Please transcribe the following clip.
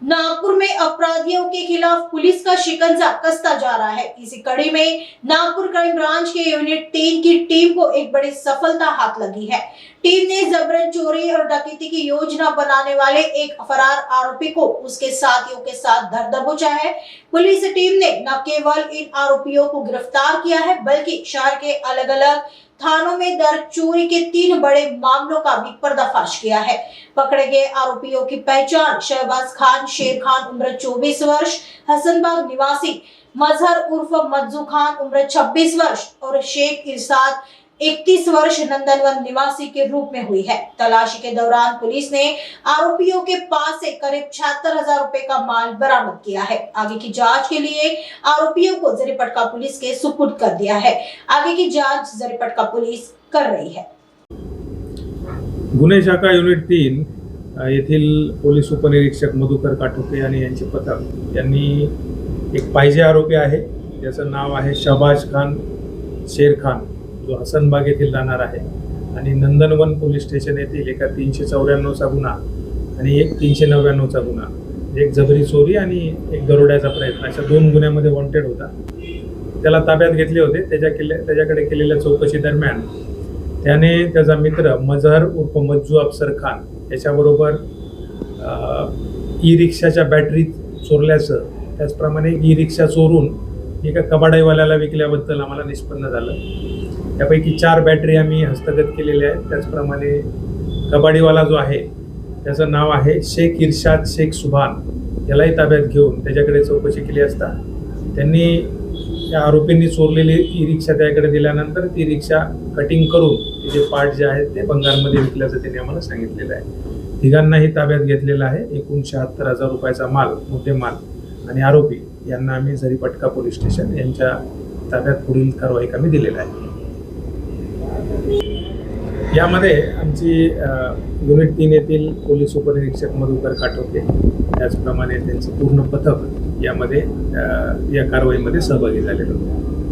नागपुर में अपराधियों के खिलाफ पुलिस का शिकंजा कसता जा रहा है। इसी कड़ी में नागपुर क्राइम ब्रांच के यूनिट 3 की टीम को एक बड़ी सफलता हाथ लगी है। टीम ने जबरन चोरी और डकैती की योजना बनाने वाले एक फरार आरोपी को उसके साथियों के साथ धर दबोचा है। पुलिस टीम ने न केवल इन आरोपियों को गिरफ्तार किया है, बल्कि शहर के अलग अलग थानों में दर्ज चोरी के 3 बड़े मामलों का भी पर्दाफाश किया है। पकड़े गए आरोपियों की पहचान शहबाज खान, शेर खान उम्र 24 वर्ष, हसनबाग निवासी, मजहर उर्फ मज्जू खान उम्र 26 वर्ष और शेख इरशाद 31 वर्ष नंदनवन निवासी के रूप में हुई है। तलाशी के दौरान पुलिस ने आरोपियों के पास से करीब 76,000 रुपए का माल बरामद किया है। आगे की जांच के लिए आरोपियों को जरीपटका पुलिस के सुपुर्द कर दिया है। आगे की जांच जरीपटका पुलिस कर रही है। गुन्हे शाखा युनिट 3 येथील पोलीस उपनिरीक्षक मधुकर काटोके आणि यांचे पथक यांनी एक पाहिजे आरोपी आहे, त्याचं नाव आहे शहबाज खान शेर खान, जो हसनबाग येथील राहणार आहे आणि नंदनवन पोलीस स्टेशन येथील एका 394चा गुन्हा आणि एक 399चा गुन्हा, एक जबरी चोरी आणि एक दरोड्याचा प्रयत्न, अशा 2 गुन्ह्यामध्ये वॉन्टेड होता। त्याला ताब्यात घेतले होते। त्याच्याकडे केलेल्या चौकशी दरम्यान त्याने त्याचा मित्र मजहर उर्फ मज्जू अफसर खान याच्याबरोबर ई रिक्षाच्या बॅटरी चोरल्याचं, त्याचप्रमाणे ई रिक्षा चोरून एका कबाडाईवाल्याला विकल्याबद्दल आम्हाला निष्पन्न झालं। त्यापैकी 4 बॅटरी आम्ही हस्तगत केलेल्या आहेत। त्याचप्रमाणे कबाडीवाला जो आहे त्याचं नाव आहे शेख इरशाद शेख सुभान, यालाही ताब्यात घेऊन त्याच्याकडे चौकशी केली असता त्यांनी या आरोपींनी चोरलेली ई रिक्षा त्याकडे दिल्यानंतर ती रिक्षा कटिंग करून तिचे पार्ट जे आहेत ते बंगालमध्ये विकल्याचं त्यांनी आम्हाला सांगितलेलं आहे। तिघांनाही ताब्यात घेतलेला आहे। एकूण 76,000 रुपयाचा माल, मुद्देमाल आणि आरोपी यांना आम्ही जरीपटका पोलीस स्टेशन यांच्या ताब्यात पुढील कारवाई आम्ही दिलेला आहे। यामध्ये आमची युनिट 3 येथील पोलीस उपनिरीक्षक मधुकर काटोके, त्याचप्रमाणे त्यांचं पूर्ण पथक यामध्ये या कारवाईमध्ये सहभागी झालेलं होतं।